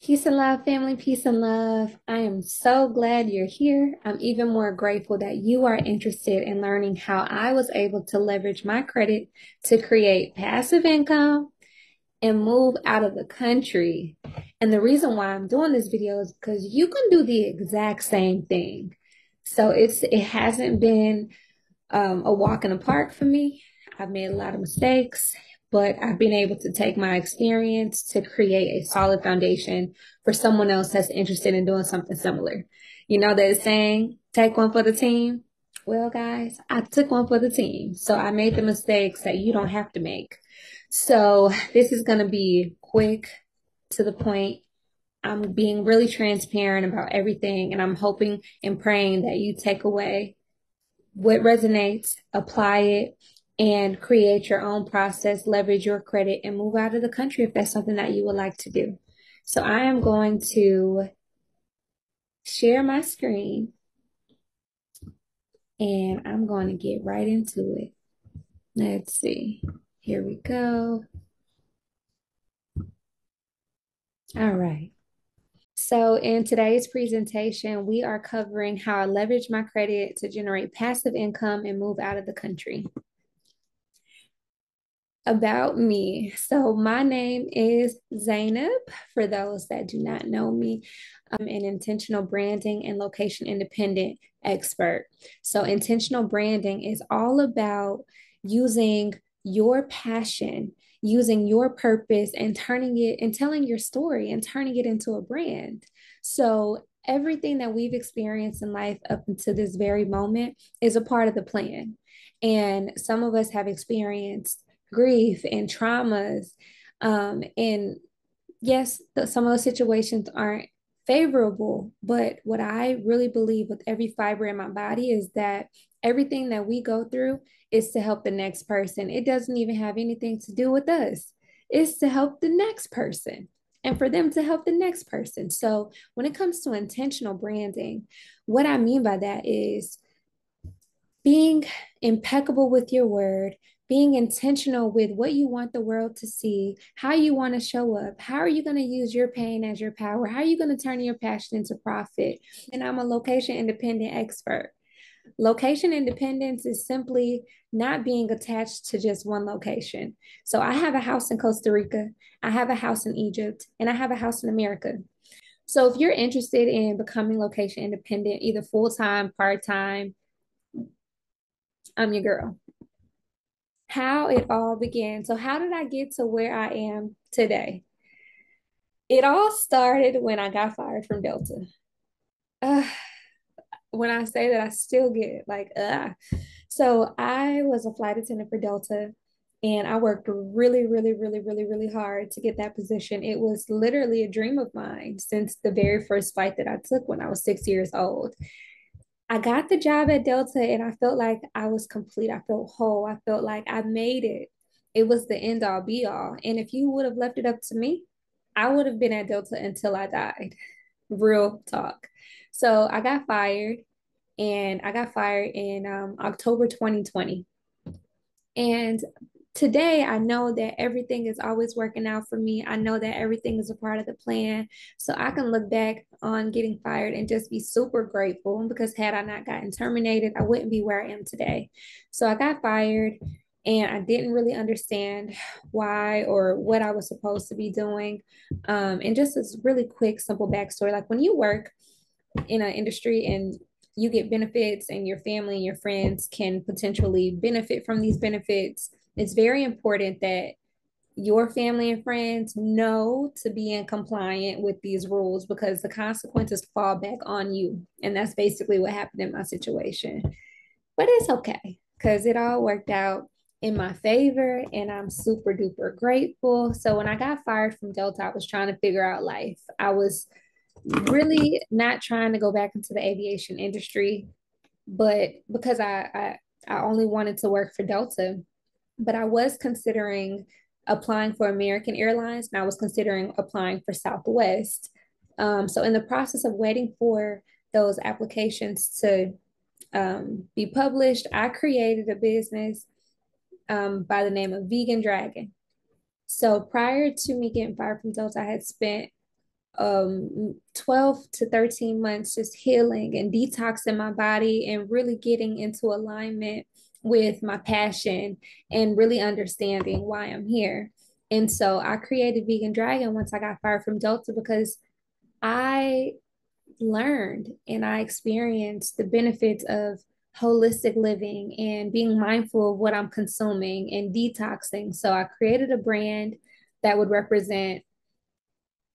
Peace and love, family, peace and love. I am so glad you're here. I'm even more grateful that you are interested in learning how I was able to leverage my credit to create passive income and move out of the country. And the reason why I'm doing this video is because you can do the exact same thing. So it hasn't been a walk in the park for me. I've made a lot of mistakes, but I've been able to take my experience to create a solid foundation for someone else that's interested in doing something similar. You know, they're saying, take one for the team. Well, guys, I took one for the team. So I made the mistakes that you don't have to make. So this is going to be quick, to the point. I'm being really transparent about everything, and I'm hoping and praying that you take away what resonates, apply it, and create your own process, leverage your credit, and move out of the country if that's something that you would like to do. So I am going to share my screen and I'm going to get right into it. Let's see. Here we go. All right. So in today's presentation, we are covering how I leverage my credit to generate passive income and move out of the country. About me. So my name is Zainab. For those that do not know me, I'm an intentional branding and location independent expert. So intentional branding is all about using your passion, using your purpose and turning it and telling your story and turning it into a brand. So everything that we've experienced in life up until this very moment is a part of the plan. And some of us have experienced grief and traumas. And yes, some of those situations aren't favorable, but what I really believe with every fiber in my body is that everything that we go through is to help the next person. It doesn't even have anything to do with us, it's to help the next person and for them to help the next person. So when it comes to intentional branding, what I mean by that is being impeccable with your word, being intentional with what you want the world to see, how you want to show up, how are you going to use your pain as your power, how are you going to turn your passion into profit. And I'm a location independent expert. Location independence is simply not being attached to just one location. So I have a house in Costa Rica, I have a house in Egypt, and I have a house in America. So if you're interested in becoming location independent, either full time, part time, I'm your girl. How it all began. So, how did I get to where I am today? It all started when I got fired from Delta. Uh, when I say that, I still get So, I was a flight attendant for Delta, and I worked really, really, really, really, really hard to get that position. It was literally a dream of mine since the very first flight that I took when I was 6 years old. I got the job at Delta and I felt like I was complete. I felt whole. I felt like I made it. It was the end all be all. And if you would have left it up to me, I would have been at Delta until I died. Real talk. So I got fired in October 2020. And today I know that everything is always working out for me. I know that everything is a part of the plan. So I can look back on getting fired and just be super grateful, because had I not gotten terminated, I wouldn't be where I am today. So I got fired and I didn't really understand why or what I was supposed to be doing. And just this really quick, simple backstory, like when you work in an industry and you get benefits and your family and your friends can potentially benefit from these benefits, it's very important that your family and friends know to be in compliant with these rules, because the consequences fall back on you. And that's basically what happened in my situation. But it's okay because it all worked out in my favor and I'm super duper grateful. So when I got fired from Delta, I was trying to figure out life. I was really not trying to go back into the aviation industry, but because I only wanted to work for Delta, but I was considering applying for American Airlines and I was considering applying for Southwest. So in the process of waiting for those applications to be published, I created a business by the name of Vegan Dragon. So prior to me getting fired from Delta, I had spent 12 to 13 months just healing and detoxing my body and really getting into alignment with my passion and really understanding why I'm here. And so I created Vegan Dragon once I got fired from Delta because I learned and I experienced the benefits of holistic living and being mindful of what I'm consuming and detoxing. So I created a brand that would represent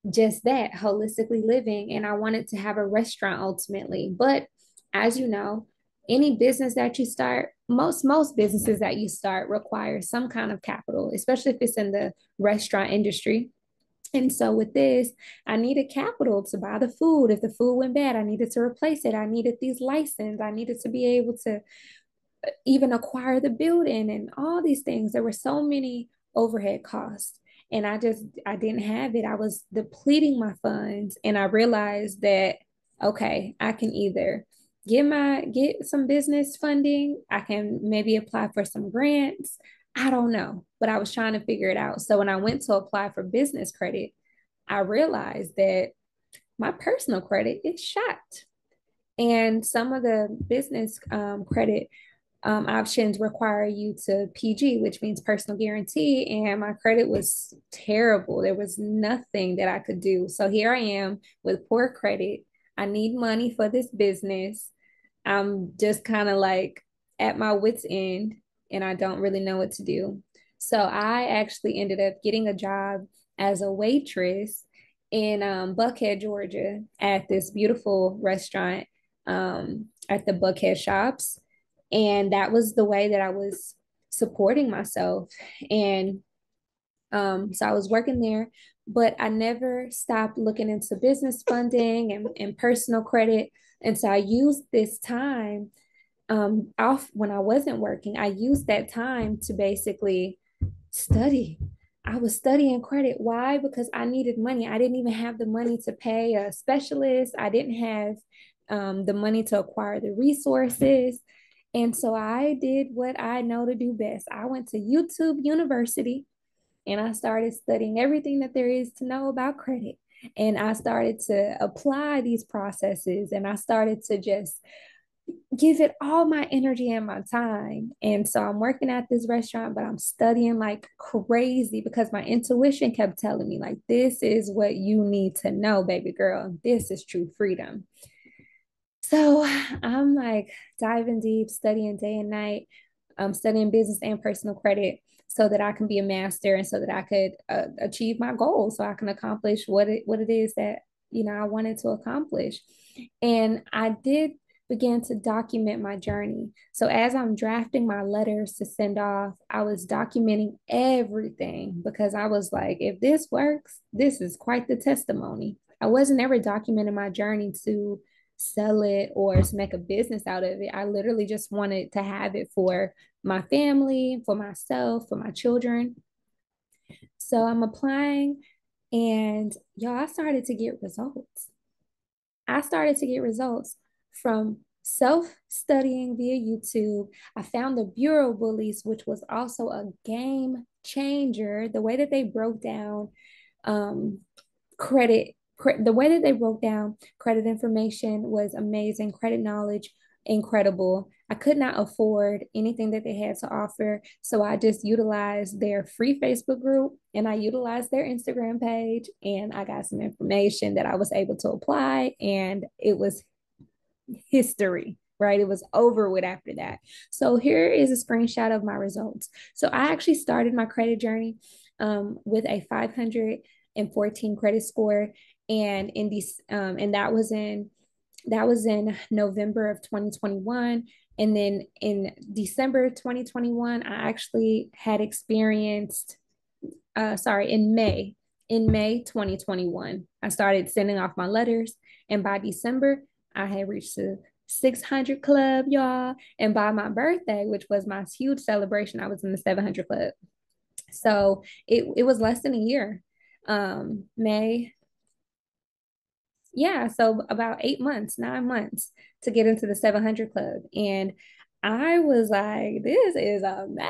just that, holistically living. And I wanted to have a restaurant ultimately. But as you know, any business that you start, most businesses that you start require some kind of capital, especially if it's in the restaurant industry. And so with this, I needed capital to buy the food. If the food went bad, I needed to replace it. I needed these licenses. I needed to be able to even acquire the building and all these things. There were so many overhead costs. And I didn't have it. I was depleting my funds. And I realized that, okay, I can either get some business funding. I can maybe apply for some grants. I don't know, but I was trying to figure it out. So when I went to apply for business credit, I realized that my personal credit is shot. And some of the business credit options require you to PG, which means personal guarantee. And my credit was terrible. There was nothing that I could do. So here I am with poor credit. I need money for this business. I'm just kind of like at my wits' end and I don't really know what to do. So I actually ended up getting a job as a waitress in Buckhead, Georgia, at this beautiful restaurant at the Buckhead Shops. And that was the way that I was supporting myself. And so I was working there, but I never stopped looking into business funding and personal credit. And so I used this time off when I wasn't working. I used that time to basically study. I was studying credit. Why? Because I needed money. I didn't even have the money to pay a specialist. I didn't have the money to acquire the resources. And so I did what I know to do best. I went to YouTube University and I started studying everything that there is to know about credit. And I started to apply these processes and I started to just give it all my energy and my time. And so I'm working at this restaurant, but I'm studying like crazy because my intuition kept telling me, like, this is what you need to know, baby girl. This is true freedom. So I'm like diving deep, studying day and night. I'm studying business and personal credit so that I can be a master and so that I could achieve my goals, so I can accomplish what it is that I wanted to accomplish. And I did begin to document my journey. So as I'm drafting my letters to send off, I was documenting everything because I was like, if this works, this is quite the testimony. I wasn't ever documenting my journey to sell it or to make a business out of it. I literally just wanted to have it for my family, for myself, for my children. So I'm applying and y'all, I started to get results. I started to get results from self studying via YouTube. I found the Bureau Bullies, which was also a game changer. The way that they broke down um, credit, the way that they broke down credit information was amazing. Credit knowledge, incredible. I could not afford anything that they had to offer. So I just utilized their free Facebook group and I utilized their Instagram page and I got some information that I was able to apply and it was history. Right. It was over with after that. So here is a screenshot of my results. So I actually started my credit journey with a 514 credit score. And in these and that was in November of 2021. And then in December 2021, I actually had experienced, in May 2021, I started sending off my letters. And by December, I had reached the 600 club, y'all. And by my birthday, which was my huge celebration, I was in the 700 club. So it was less than a year. May, yeah, so about 8 months, 9 months to get into the 700 club. And I was like, this is amazing.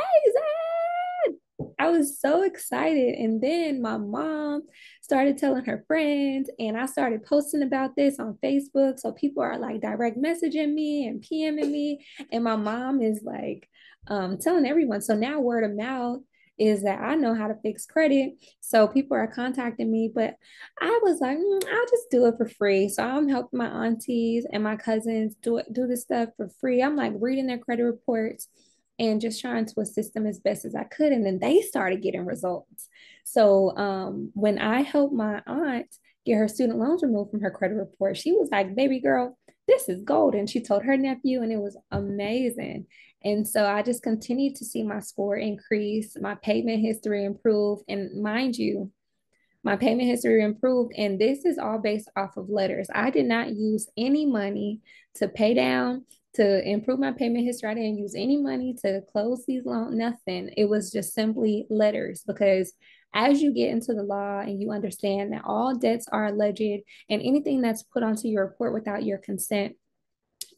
I I was so excited. And then my mom started telling her friends, and I started posting about this on Facebook. So people are like direct messaging me and PMing me. And my mom is like telling everyone. So now word of mouth is that I know how to fix credit. So people are contacting me, but I was like, I'll just do it for free. So I'm helping my aunties and my cousins do this stuff for free. I'm like reading their credit reports and just trying to assist them as best as I could. And then they started getting results. So when I helped my aunt get her student loans removed from her credit report, she was like, baby girl, this is gold. And she told her nephew, and it was amazing. And so I just continued to see my score increase, my payment history improve. And mind you, my payment history improved. And this is all based off of letters. I did not use any money to pay down, to improve my payment history. I didn't use any money to close these loans, nothing. It was just simply letters because as you get into the law and you understand that all debts are alleged and anything that's put onto your report without your consent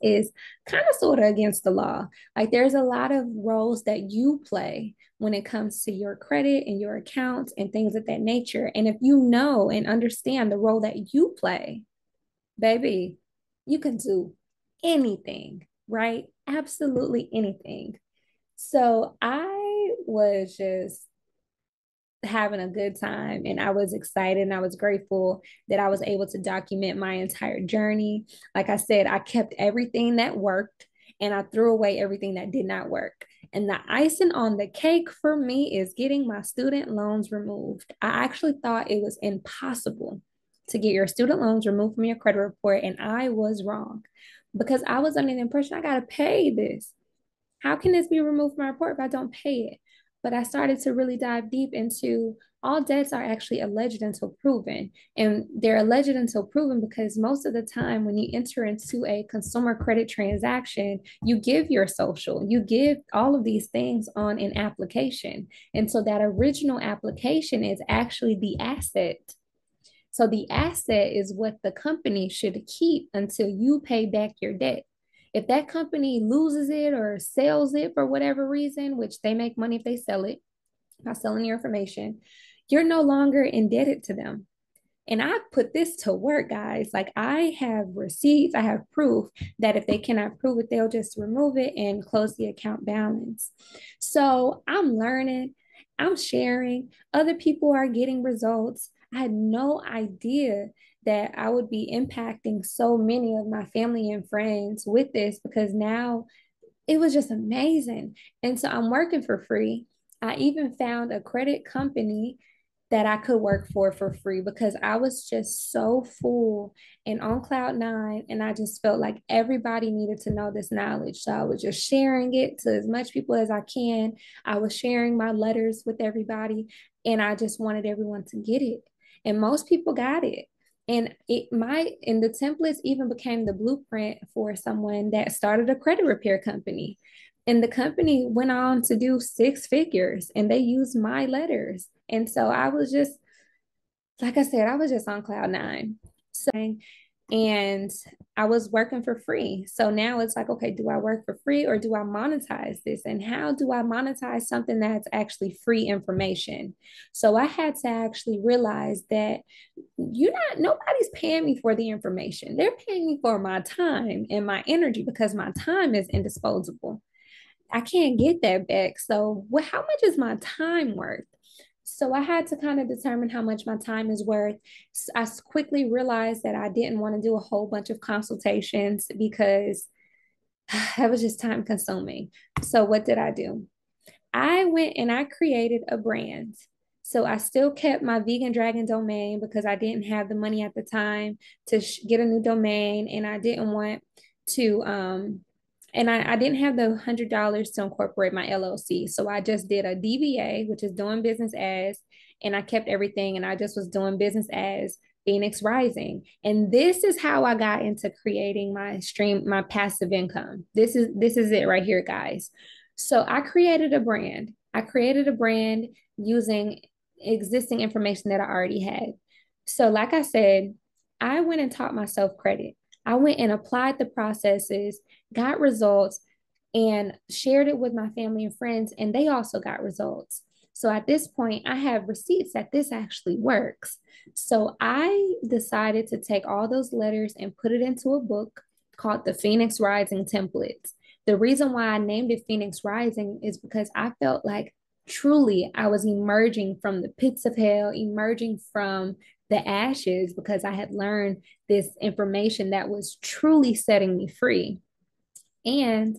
is kind of sort of against the law. Like there's a lot of roles that you play when it comes to your credit and your accounts and things of that nature. And if you know and understand the role that you play, baby, you can do anything, right? Absolutely anything. So I was just having a good time and I was excited and I was grateful that I was able to document my entire journey. Like I said, I kept everything that worked and I threw away everything that did not work. And the icing on the cake for me is getting my student loans removed. I actually thought it was impossible to get your student loans removed from your credit report, and I was wrong because I was under the impression I got to pay this. How can this be removed from my report if I don't pay it? But I started to really dive deep into all debts are actually alleged until proven. And they're alleged until proven because most of the time when you enter into a consumer credit transaction, you give your social, you give all of these things on an application. And so that original application is actually the asset. So the asset is what the company should keep until you pay back your debt. If that company loses it or sells it for whatever reason, which they make money if they sell it by selling your information, you're no longer indebted to them. And I put this to work, guys. Like I have receipts, I have proof that if they cannot prove it, they'll just remove it and close the account balance. So I'm learning, I'm sharing, other people are getting results. I had no idea that I would be impacting so many of my family and friends with this because now it was just amazing. And so I'm working for free. I even found a credit company that I could work for free because I was just so full and on cloud nine. And I just felt like everybody needed to know this knowledge. So I was just sharing it to as much people as I can. I was sharing my letters with everybody, and I just wanted everyone to get it. And most people got it. And the templates even became the blueprint for someone that started a credit repair company. And the company went on to do six figures and they used my letters. And so I was just, like I said, I was just on cloud nine. So, and I was working for free. So now it's like, okay, do I work for free or do I monetize this? And how do I monetize something that's actually free information? So I had to actually realize that nobody's paying me for the information. They're paying me for my time and my energy because my time is indisposable. I can't get that back. So, how much is my time worth? So I had to kind of determine how much my time is worth. I quickly realized that I didn't want to do a whole bunch of consultations because that was just time consuming. So what did I do? I went and I created a brand. So I still kept my Vegan Dragon domain because I didn't have the money at the time to get a new domain, and I didn't want to and I didn't have the $100 to incorporate my LLC. So I just did a DBA, which is doing business as, and I kept everything and I just was doing business as Phoenix Rising. And this is how I got into creating my passive income. This is it right here, guys. So I created a brand. I created a brand using existing information that I already had. So, like I said, I went and taught myself credit. I went and applied the processes, got results, and shared it with my family and friends, and they also got results. So at this point, I have receipts that this actually works. So I decided to take all those letters and put it into a book called the Phoenix Rising Templates. The reason why I named it Phoenix Rising is because I felt like truly I was emerging from the pits of hell, emerging from the ashes, because I had learned this information that was truly setting me free. And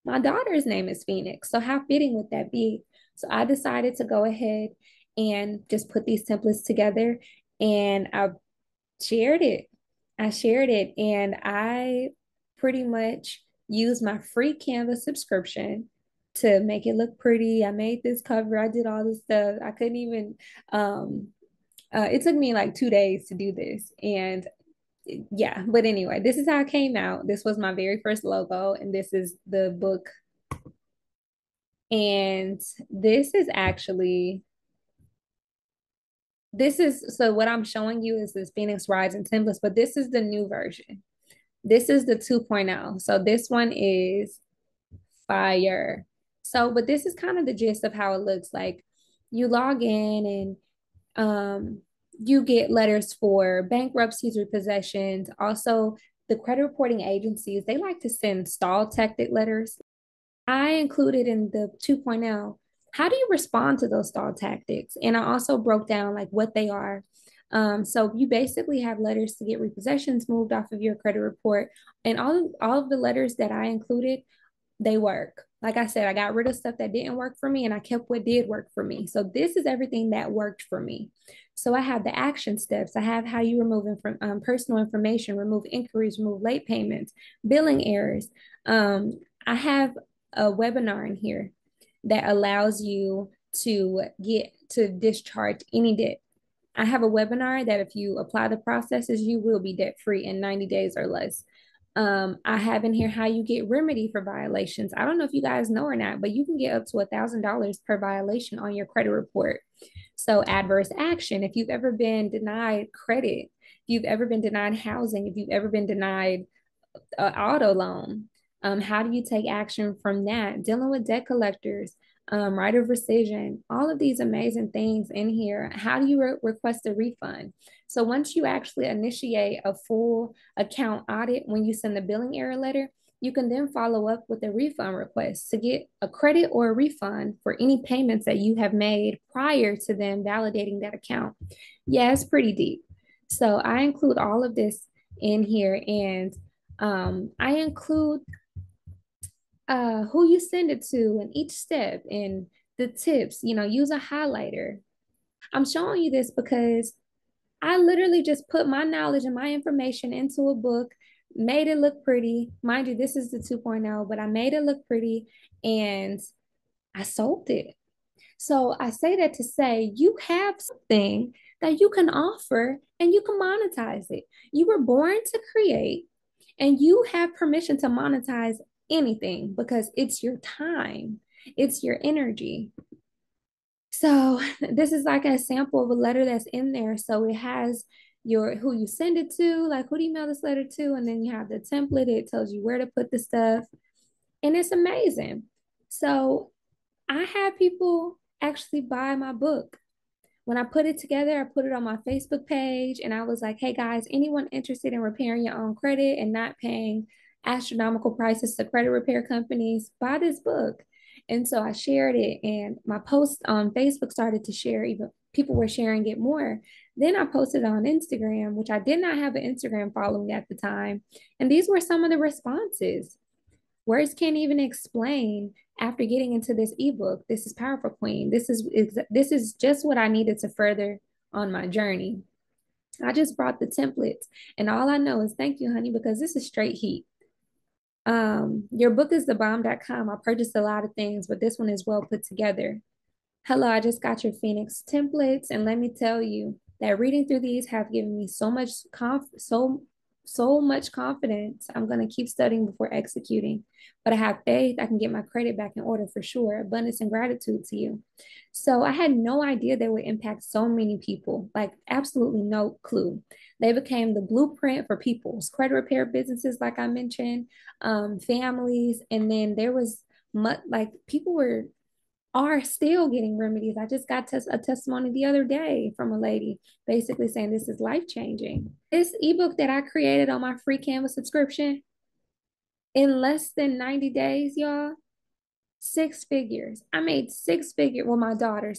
my daughter's name is Phoenix. So how fitting would that be? So I decided to go ahead and just put these templates together, and I shared it. I shared it, and I pretty much used my free Canva subscription to make it look pretty. I made this cover. I did all this stuff. I couldn't even it took me like 2 days to do this. And yeah, but anyway, this is how it came out. This was my very first logo, and this is the book. And this is actually, this is, so what I'm showing you is this Phoenix Rising templates, but this is the new version. This is the 2.0. So this one is fire. So, but this is kind of the gist of how it looks like. You log in, and you get letters for bankruptcies, repossessions. Also, the credit reporting agencies, they like to send stall tactic letters. I included in the 2.0, how do you respond to those stall tactics? And I also broke down like what they are. So you basically have letters to get repossessions moved off of your credit report, and all of the letters that I included, they work. Like I said, I got rid of stuff that didn't work for me and I kept what did work for me. So this is everything that worked for me. So I have the action steps. I have how you remove personal information, remove inquiries, remove late payments, billing errors. I have a webinar in here that allows you to get to discharge any debt. I have a webinar that if you apply the processes, you will be debt free in 90 days or less. I have in here how you get remedy for violations. I don't know if you guys know or not, but you can get up to $1,000 per violation on your credit report. So adverse action, if you've ever been denied credit, if you've ever been denied housing, if you've ever been denied an auto loan, how do you take action from that? Dealing with debt collectors, right of rescission, all of these amazing things in here. How do you request a refund? So once you actually initiate a full account audit, when you send the billing error letter, you can then follow up with a refund request to get a credit or a refund for any payments that you have made prior to them validating that account. Yeah, it's pretty deep. So I include all of this in here, and I include who you send it to and each step and the tips. Use a highlighter. I'm showing you this because I literally just put my knowledge and my information into a book, made it look pretty. Mind you, this is the 2.0, but I made it look pretty and I sold it. So I say that to say you have something that you can offer and you can monetize it. You were born to create, and you have permission to monetize anything because it's your time, it's your energy. So this is like a sample of a letter that's in there. So it has your who you send it to, like who do you mail this letter to, and then you have the template. It tells you where to put the stuff, and it's amazing. So I had people actually buy my book. When I put it together, I put it on my Facebook page, and I was like, hey guys, anyone interested in repairing your own credit and not paying astronomical prices to credit repair companies, buy this book. And so I shared it, and my post on Facebook started to share, even people were sharing it more. Then I posted it on Instagram, which I did not have an Instagram following at the time. And these were some of the responses. Words can't even explain after getting into this ebook. This is powerful, Queen. This is just what I needed to further on my journey. I just brought the templates, and all I know is thank you, honey, because this is straight heat. Your book is thebomb.com. I purchased a lot of things, but this one is well put together. Hello, I just got your Phoenix templates, and let me tell you that reading through these have given me so much confidence. I'm going to keep studying before executing, but I have faith I can get my credit back in order for sure. Abundance and gratitude to you. So I had no idea they would impact so many people, like absolutely no clue. They became the blueprint for people's credit repair businesses, like I mentioned, families, and then there was much like people were are still getting remedies. I just got a testimony the other day from a lady basically saying this is life changing. This ebook that I created on my free Canvas subscription in less than 90 days, y'all, six figures. I made six figures. Well, my daughter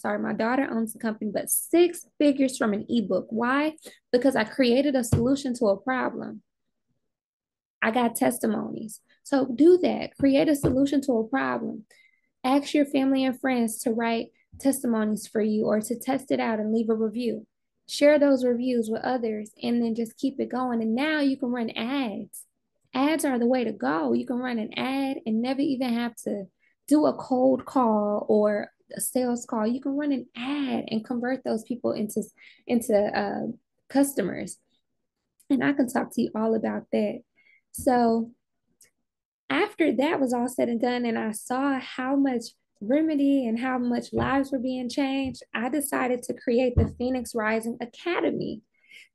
owns the company, but six figures from an ebook. Why? Because I created a solution to a problem. I got testimonies. So do that. Create a solution to a problem. Ask your family and friends to write testimonies for you or to test it out and leave a review. Share those reviews with others and then just keep it going. And now you can run ads. Ads are the way to go. You can run an ad and never even have to do a cold call or a sales call. You can run an ad and convert those people into customers. And I can talk to you all about that. So after that was all said and done, and I saw how much remedy and how much lives were being changed, I decided to create the Phoenix Rising Academy.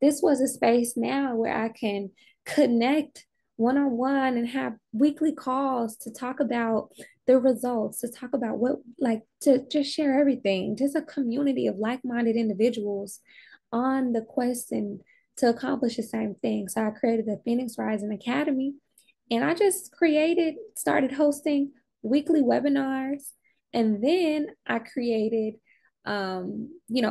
This was a space now where I can connect one on one and have weekly calls to talk about the results, to talk about what, like, to just share everything, just a community of like minded individuals on the quest and to accomplish the same thing. So I created the Phoenix Rising Academy and I just started hosting weekly webinars. And then I created,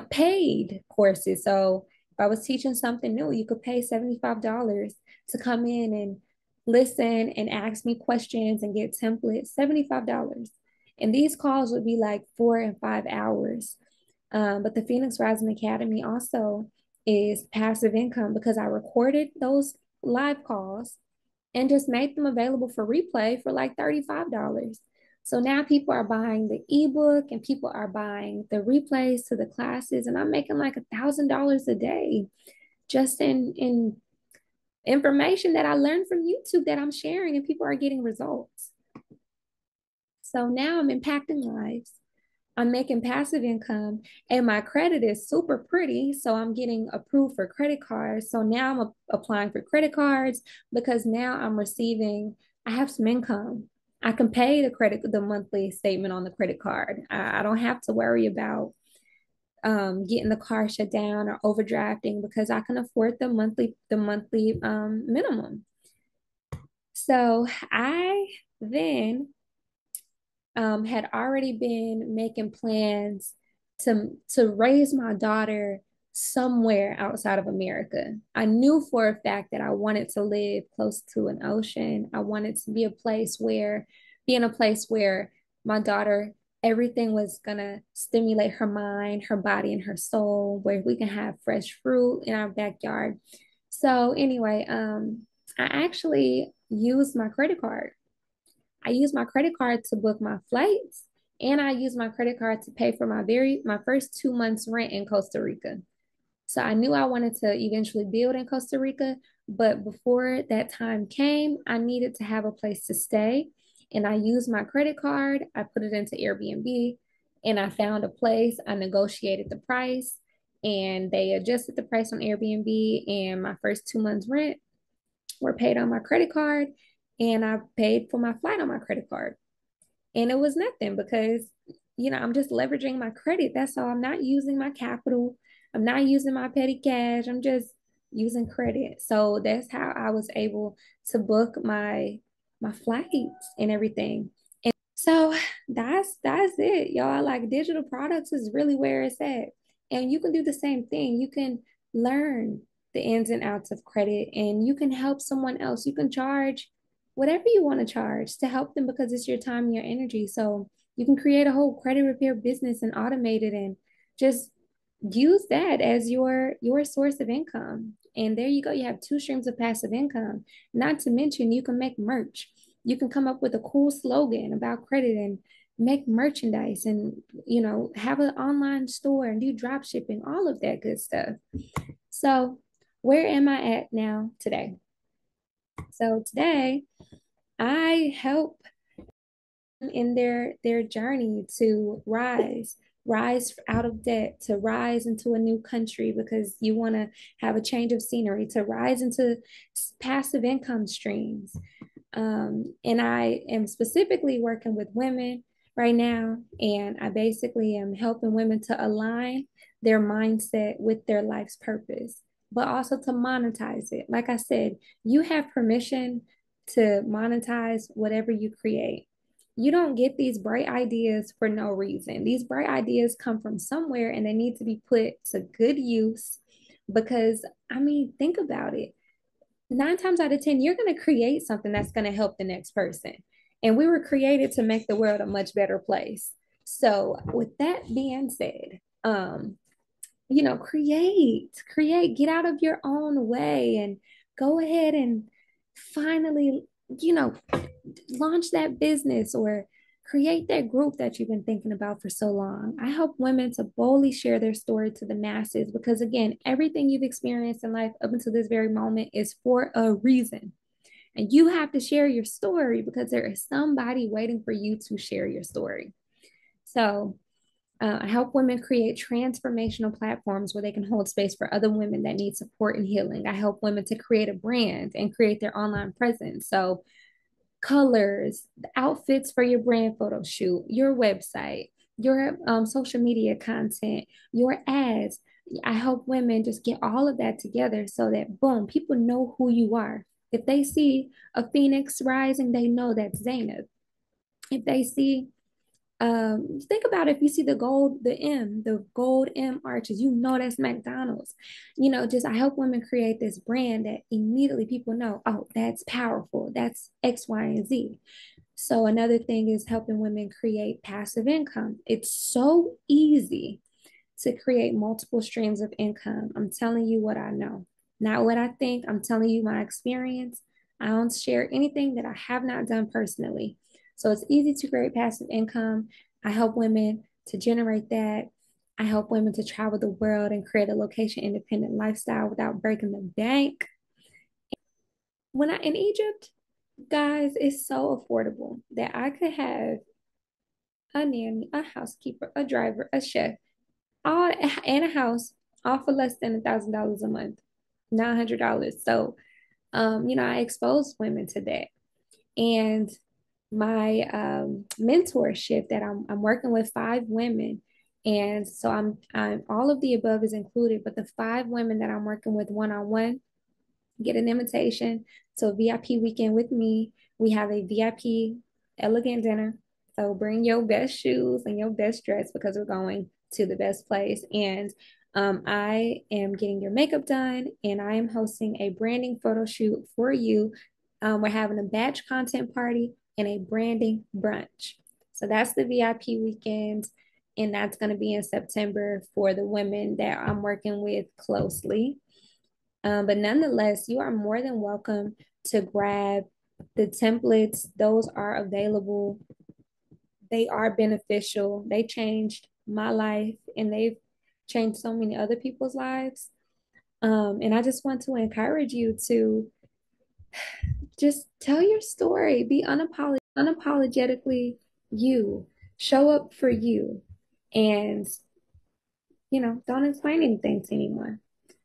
paid courses. So if I was teaching something new, you could pay $75 to come in and listen and ask me questions and get templates, $75. And these calls would be like 4 and 5 hours. But the Phoenix Rising Academy also is passive income because I recorded those live calls and just made them available for replay for like $35. So now people are buying the ebook and people are buying the replays to the classes, and I'm making like $1,000 a day just in information that I learned from YouTube that I'm sharing, and people are getting results. So now I'm impacting lives. I'm making passive income and my credit is super pretty. So I'm getting approved for credit cards. So now I'm applying for credit cards because now I have some income. I can pay the monthly statement on the credit card. I don't have to worry about getting the car shut down or overdrafting because I can afford the monthly minimum. So I then had already been making plans to raise my daughter somewhere outside of America. I knew for a fact that I wanted to live close to an ocean. I wanted to be in a place where my daughter, everything was gonna stimulate her mind, her body, and her soul, where we can have fresh fruit in our backyard. So anyway, I actually used my credit card. I use my credit card to book my flights, and I use my credit card to pay for my first 2 months rent in Costa Rica. So I knew I wanted to eventually build in Costa Rica, but before that time came, I needed to have a place to stay. And I used my credit card, I put it into Airbnb, and I found a place. I negotiated the price, and they adjusted the price on Airbnb, and my first 2 months rent were paid on my credit card, and I paid for my flight on my credit card. And it was nothing because, I'm just leveraging my credit. That's all. I'm not using my capital. I'm not using my petty cash. I'm just using credit. So that's how I was able to book my flights and everything. So that's it, y'all. Like digital products is really where it's at. And you can do the same thing. You can learn the ins and outs of credit and you can help someone else. You can charge whatever you want to charge to help them because it's your time and your energy. So you can create a whole credit repair business and automate it and just use that as your source of income. And there you go. You have two streams of passive income. Not to mention you can make merch. You can come up with a cool slogan about credit and make merchandise and have an online store and do drop shipping, all of that good stuff. So where am I at now today? So today I help in their journey to rise out of debt, to rise into a new country because you want to have a change of scenery, to rise into passive income streams. And I am specifically working with women right now. And I basically am helping women to align their mindset with their life's purpose, but also to monetize it. Like I said, you have permission to monetize whatever you create. You don't get these bright ideas for no reason. These bright ideas come from somewhere and they need to be put to good use because, I mean, think about it. 9 times out of 10, you're going to create something that's going to help the next person. And we were created to make the world a much better place. So, with that being said, create, get out of your own way and go ahead and finally, you know, launch that business or create that group that you've been thinking about for so long. I help women to boldly share their story to the masses because, again, everything you've experienced in life up until this very moment is for a reason. And you have to share your story because there is somebody waiting for you to share your story. So, I help women create transformational platforms where they can hold space for other women that need support and healing. I help women to create a brand and create their online presence. So, colors, outfits for your brand photo shoot, your website, your social media content, your ads. I help women just get all of that together so that, boom, people know who you are. If they see a phoenix rising, they know that's Zainab. If they see think about it, if you see the gold M arches, you know that's McDonald's. Just I help women create this brand that immediately people know, oh, that's powerful, that's X, Y, and Z. So another thing is helping women create passive income. It's so easy to create multiple streams of income. I'm telling you what I know, not what I think. I'm telling you my experience. I don't share anything that I have not done personally. So it's easy to create passive income. I help women to generate that. I help women to travel the world and create a location independent lifestyle without breaking the bank. When I in Egypt, guys, it's so affordable that I could have a nanny, a housekeeper, a driver, a chef, all and a house, all for less than $1,000 a month, $900. So, I expose women to that, and my mentorship that I'm working with 5 women, and so I'm all of the above is included, but the 5 women that I'm working with one on one get an invitation to a VIP weekend with me. We have a VIP elegant dinner. So bring your best shoes and your best dress because we're going to the best place. And I am getting your makeup done and I am hosting a branding photo shoot for you. We're having a batch content party and a branding brunch. So that's the VIP weekend. And that's going to be in September for the women that I'm working with closely. But nonetheless, you are more than welcome to grab the templates. Those are available. They are beneficial. They changed my life and they've changed so many other people's lives. And I just want to encourage you to just tell your story, be unapologetically you, show up for you, and don't explain anything to anyone.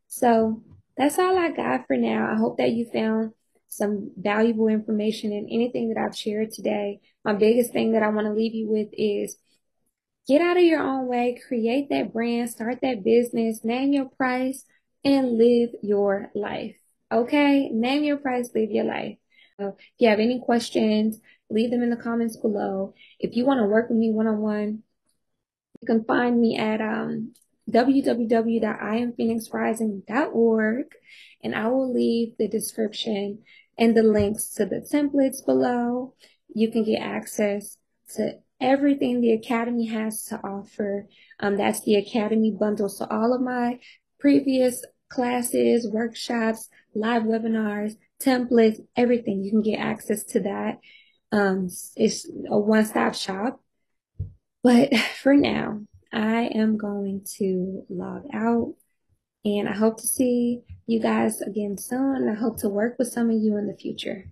So that's all I got for now. I hope that you found some valuable information in anything that I've shared today. My biggest thing that I want to leave you with is get out of your own way, create that brand, start that business, name your price, and live your life. Okay? Name your price, live your life. If you have any questions, leave them in the comments below. If you want to work with me one-on-one, you can find me at www.iamphoenixrising.org, and I will leave the description and the links to the templates below. You can get access to everything the Academy has to offer. That's the Academy bundle. So all of my previous classes, workshops, live webinars, templates, everything, you can get access to that. It's a one-stop shop. But for now, I am going to log out and I hope to see you guys again soon. I hope to work with some of you in the future.